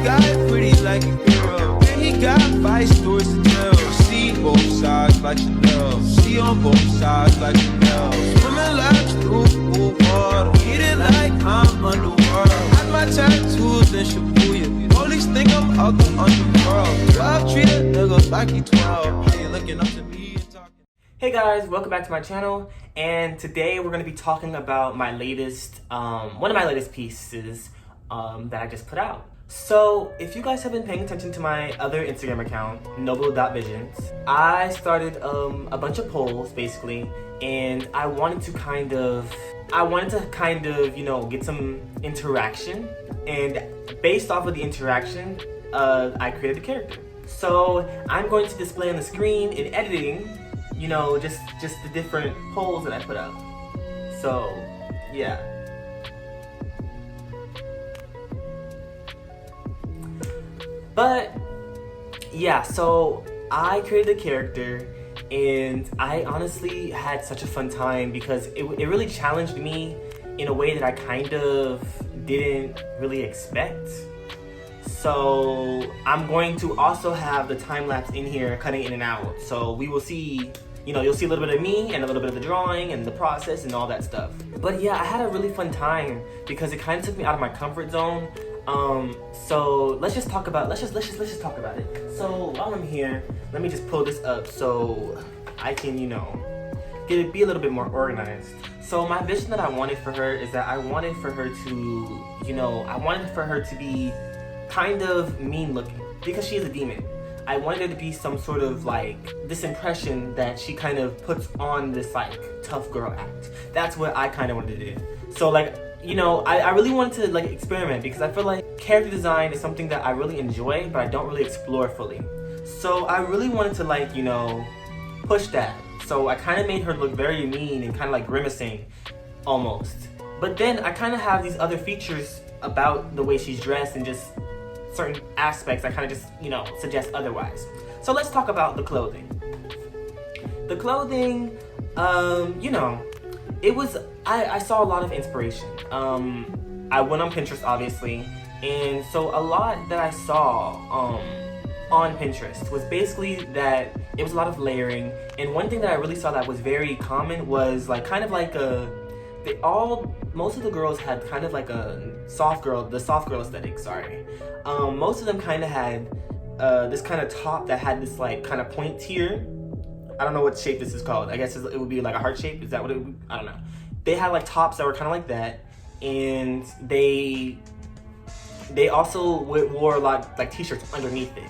got it pretty like a girl. And he got 5 stories to tell. See both sides like Chanel. See on both sides like Chanel. Swimming like through water. Eat it like I'm underworld. Had my tattoos in Shibuya. Police think I'm out the underworld. 12 treat a nigga like he 12. How you looking up to me and talking? Hey guys, welcome back to my channel, and today we're going to be talking about my latest, one of my latest pieces that I just put out. So, if you guys have been paying attention to my other Instagram account, noble.visions, I started a bunch of polls, basically, and I wanted to kind of, you know, get some interaction, and based off of the interaction, I created a character. So, I'm going to display on the screen in editing, you know, just the different polls that I put up. So, yeah. But, yeah, so I created a character, and I honestly had such a fun time because it really challenged me in a way that I kind of didn't really expect. So, I'm going to also have the time lapse in here cutting in and out. So, we will see, you know, you'll see a little bit of me and a little bit of the drawing and the process and all that stuff. But yeah, I had a really fun time because it kind of took me out of my comfort zone. So let's just talk about talk about it. So while I'm here, let me just pull this up so I can, you know, be a little bit more organized. So my vision that I wanted for her is that I wanted for her to, you know, I wanted for her to be kind of mean looking because she is a demon. I wanted her to be some sort of like this impression that she kind of puts on this like tough girl act. That's what I kind of wanted to do. So like, you know, I really wanted to like experiment because I feel like character design is something that I really enjoy, but I don't really explore fully. So I really wanted to like, you know, push that. So I kind of made her look very mean and kind of like grimacing almost. But then I kind of have these other features about the way she's dressed and just certain aspects I kind of just, you know, suggest otherwise. So let's talk about the clothing. The clothing, you know, it was, I saw a lot of inspiration. I went on Pinterest, obviously, and so a lot that I saw on Pinterest was basically that it was a lot of layering, and one thing that I really saw that was very common was like kind of like most of the girls had kind of like the soft girl aesthetic, sorry. Most of them kind of had this kind of top that had this like kind of point here. I don't know what shape this is called. I guess it would be like a heart shape. Is that what it would? I don't know. They had like tops that were kind of like that, and they also wore a lot like t-shirts underneath it,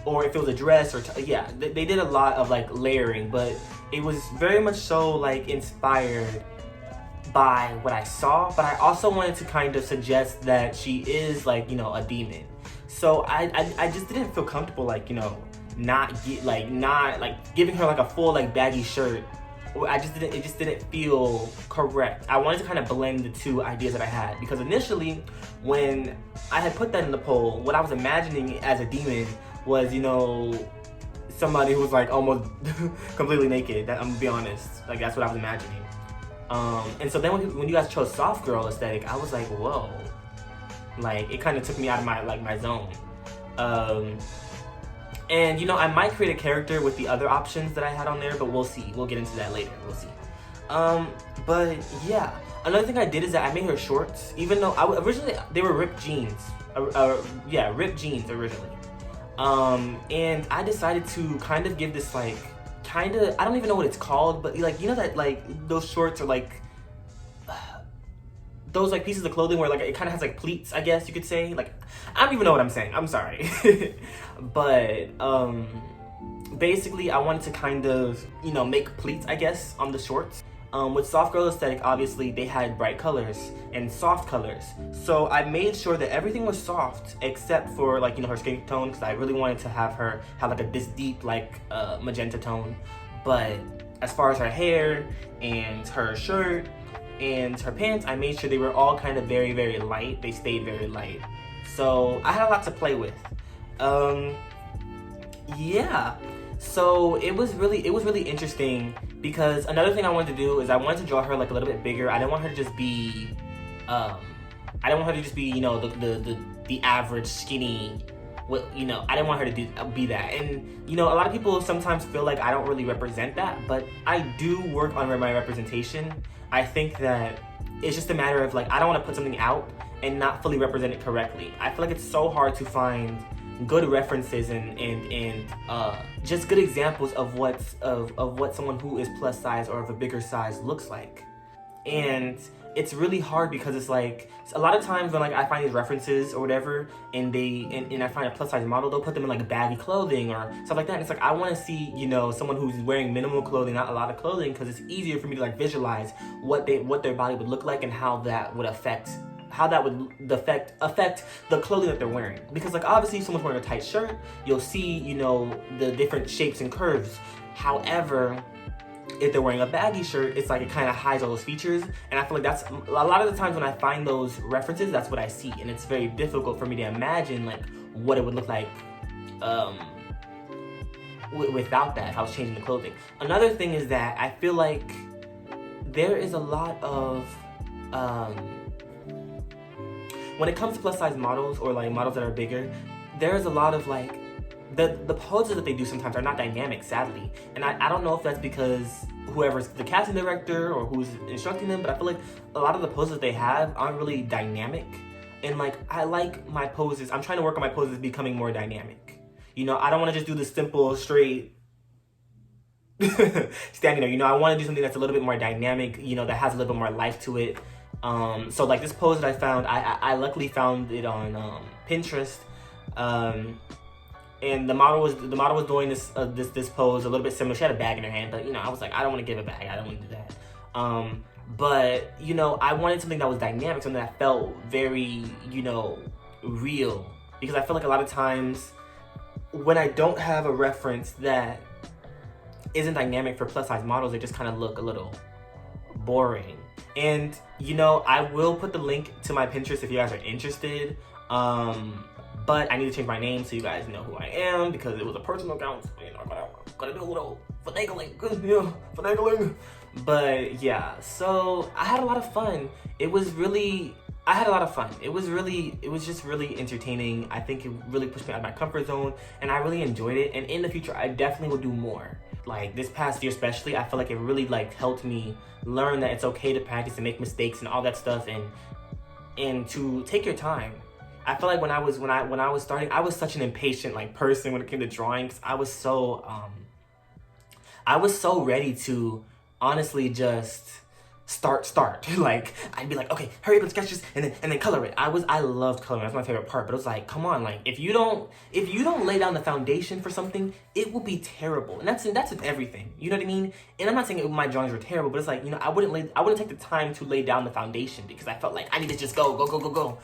or if it was a dress or yeah, they did a lot of like layering, but it was very much so like inspired by what I saw. But I also wanted to kind of suggest that she is like, you know, a demon. So I just didn't feel comfortable like, you know, not giving her like a full like baggy shirt. It just didn't feel correct. I wanted to kind of blend the two ideas that I had, because initially when I had put that in the poll, what I was imagining as a demon was, you know, somebody who was like almost completely naked. I'm gonna be honest, like that's what I was imagining. And so then when you guys chose soft girl aesthetic, I was like, whoa, like it kind of took me out of my zone. And you know, I might create a character with the other options that I had on there, but we'll see. We'll get into that later. We'll see. But yeah, another thing I did is that I made her shorts, even though originally they were ripped jeans. Yeah, ripped jeans originally. And I decided to kind of give this like, I don't even know what it's called, but like, you know that like those shorts are like those like pieces of clothing where like it kind of has like pleats, I guess you could say. Like, I don't even know what I'm saying. I'm sorry. But basically I wanted to kind of, you know, make pleats, I guess, on the shorts. With soft girl aesthetic, obviously they had bright colors and soft colors. So I made sure that everything was soft except for like, you know, her skin tone, because I really wanted to have her have like this deep like magenta tone. But as far as her hair and her shirt and her pants, I made sure they were all kind of very, very light. They stayed very light. So I had a lot to play with. Yeah. So it was really interesting, because another thing I wanted to do is I wanted to draw her like a little bit bigger. I didn't want her to just be, you know, the average skinny. Well, you know, I didn't want her to be that. And, you know, a lot of people sometimes feel like I don't really represent that, but I do work on my representation. I think that it's just a matter of, like, I don't want to put something out and not fully represent it correctly. I feel like it's so hard to find good references and just good examples of what someone who is plus size or of a bigger size looks like. And it's really hard because it's like a lot of times when like I find these references or whatever and I find a plus size model, they'll put them in like baggy clothing or stuff like that, and it's like I want to see, you know, someone who's wearing minimal clothing, not a lot of clothing, because it's easier for me to like visualize what their body would look like and how that would affect the clothing that they're wearing. Because like obviously if someone's wearing a tight shirt, you'll see, you know, the different shapes and curves. However, if they're wearing a baggy shirt, it's like it kind of hides all those features, and I feel like that's a lot of the times when I find those references, that's what I see, and it's very difficult for me to imagine like what it would look like without that, if I was changing the clothing. Another thing is that I feel like there is a lot of when it comes to plus size models or like models that are bigger, there is a lot of like the poses that they do sometimes are not dynamic, sadly. And I don't know if that's because whoever's the casting director or who's instructing them, but I feel like a lot of the poses they have aren't really dynamic. And like, I like my poses, I'm trying to work on my poses becoming more dynamic. You know, I don't want to just do the simple, straight standing there. You know, I want to do something that's a little bit more dynamic, you know, that has a little bit more life to it. So like this pose that I found, I luckily found it on Pinterest. And the model was doing this pose a little bit similar. She had a bag in her hand, but you know, I was like, I don't want to give a bag. I don't want to do that. But you know, I wanted something that was dynamic, something that felt very, you know, real. Because I feel like a lot of times when I don't have a reference that isn't dynamic for plus size models, they just kind of look a little boring. And you know, I will put the link to my Pinterest if you guys are interested. But I need to change my name so you guys know who I am, because it was a personal account. So, you know, I'm gonna do a little finagling. But yeah, so I had a lot of fun. I had a lot of fun. It was just really entertaining. I think it really pushed me out of my comfort zone, and I really enjoyed it. And in the future, I definitely will do more. Like this past year especially, I feel like it really like helped me learn that it's okay to practice and make mistakes and all that stuff, and to take your time. I feel like when I was starting, I was such an impatient like person when it came to drawing, because I was so ready to honestly just start. Like I'd be like, okay, hurry up and sketch this and then color it. I loved coloring. That's my favorite part. But it was like, come on, like if you don't lay down the foundation for something, it will be terrible. And that's in everything. You know what I mean? And I'm not saying my drawings were terrible, but it's like, you know, I wouldn't take the time to lay down the foundation because I felt like I need to just go.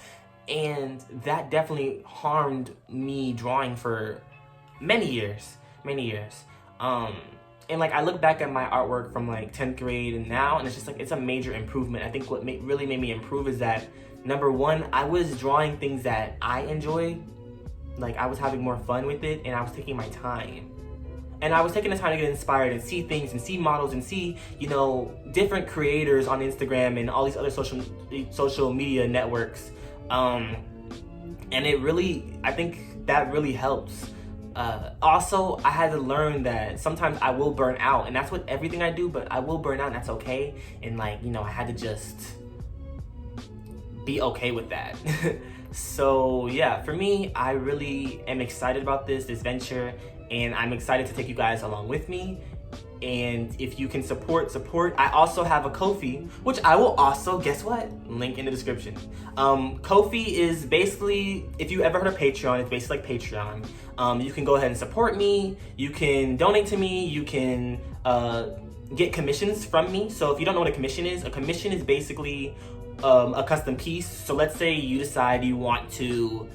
And that definitely harmed me drawing for many years. And like I look back at my artwork from like 10th grade and now, and it's just like it's a major improvement. I think what really made me improve is that, number one, I was drawing things that I enjoyed. Like I was having more fun with it, and I was taking my time. And I was taking the time to get inspired and see things and see models and see, you know, different creators on Instagram and all these other social media networks. And it really, I think that really helps. Also, I had to learn that sometimes I will burn out, and that's with everything I do, but I will burn out and that's okay. And like, you know, I had to just be okay with that. So yeah, for me, I really am excited about this venture, and I'm excited to take you guys along with me. And if you can support. I also have a Ko-fi, which I will also, guess what? Link in the description. Ko-fi is basically, if you ever heard of Patreon, it's basically like Patreon. You can go ahead and support me. You can donate to me. You can get commissions from me. So if you don't know what a commission is basically a custom piece. So let's say you decide you want to,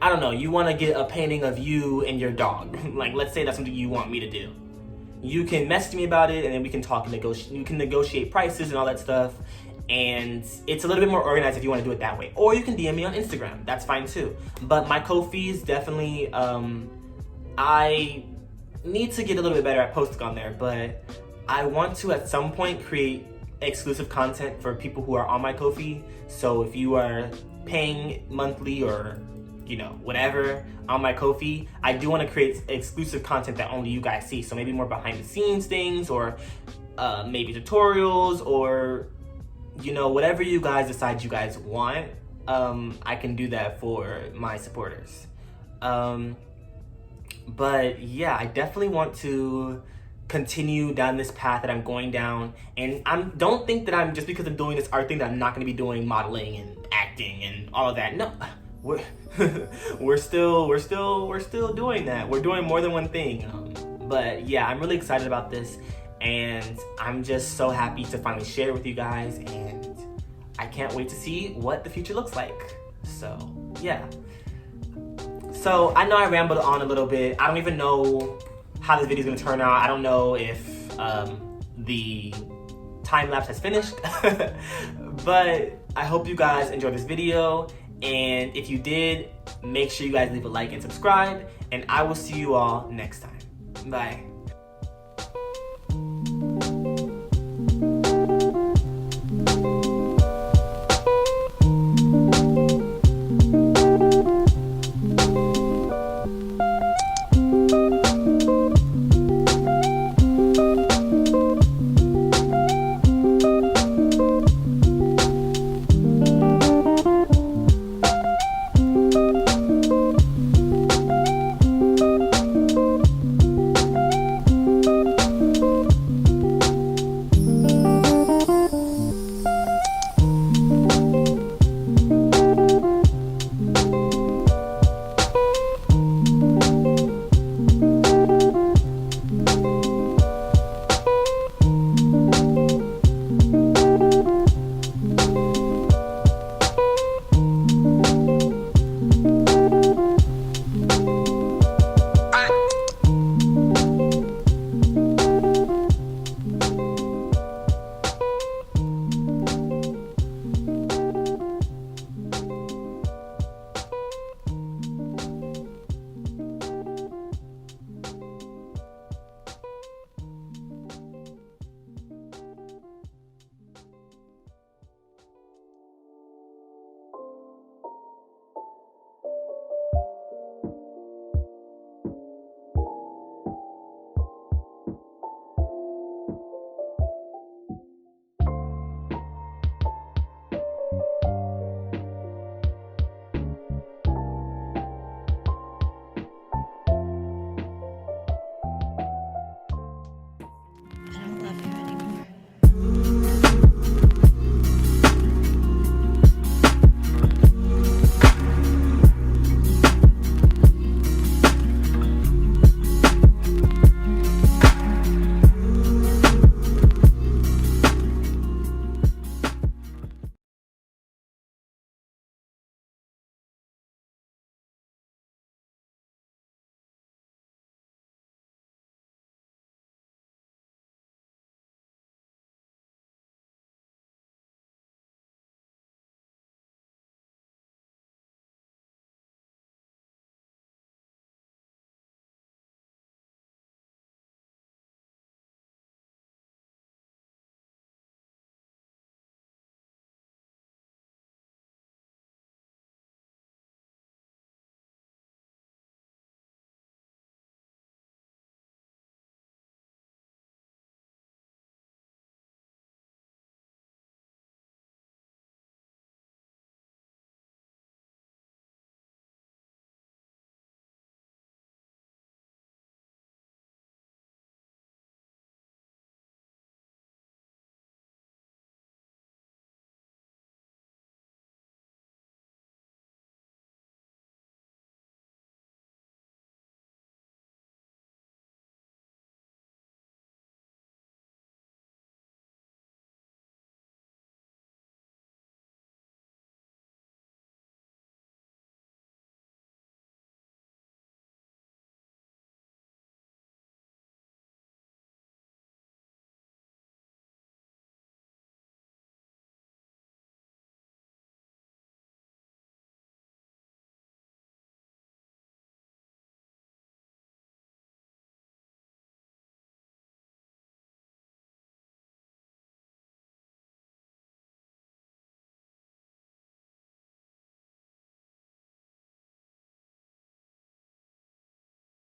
I don't know, you want to get a painting of you and your dog. Like, let's say that's something you want me to do. You can message me about it, and then we can talk and negotiate. You can negotiate prices and all that stuff. And it's a little bit more organized if you want to do it that way. Or you can DM me on Instagram. That's fine too. But my Ko-fi is definitely, I need to get a little bit better at posting on there. But I want to, at some point, create exclusive content for people who are on my Ko-fi. So if you are paying monthly or whatever on my Ko-fi, I do want to create exclusive content that only you guys see. So maybe more behind the scenes things, or maybe tutorials, or whatever you guys decide you guys want. I can do that for my supporters. But yeah, I definitely want to continue down this path that I'm going down, and don't think that I'm just because I'm doing this art thing that I'm not going to be doing modeling and acting and all of that. No, we're still doing that. We're doing more than one thing. But yeah, I'm really excited about this, and I'm just so happy to finally share it with you guys, and I can't wait to see what the future looks like. So yeah. So I know I rambled on a little bit. I don't even know how this video is going to turn out. I don't know if the time lapse has finished. But I hope you guys enjoyed this video. And if you did, make sure you guys leave a like and subscribe. And I will see you all next time. Bye.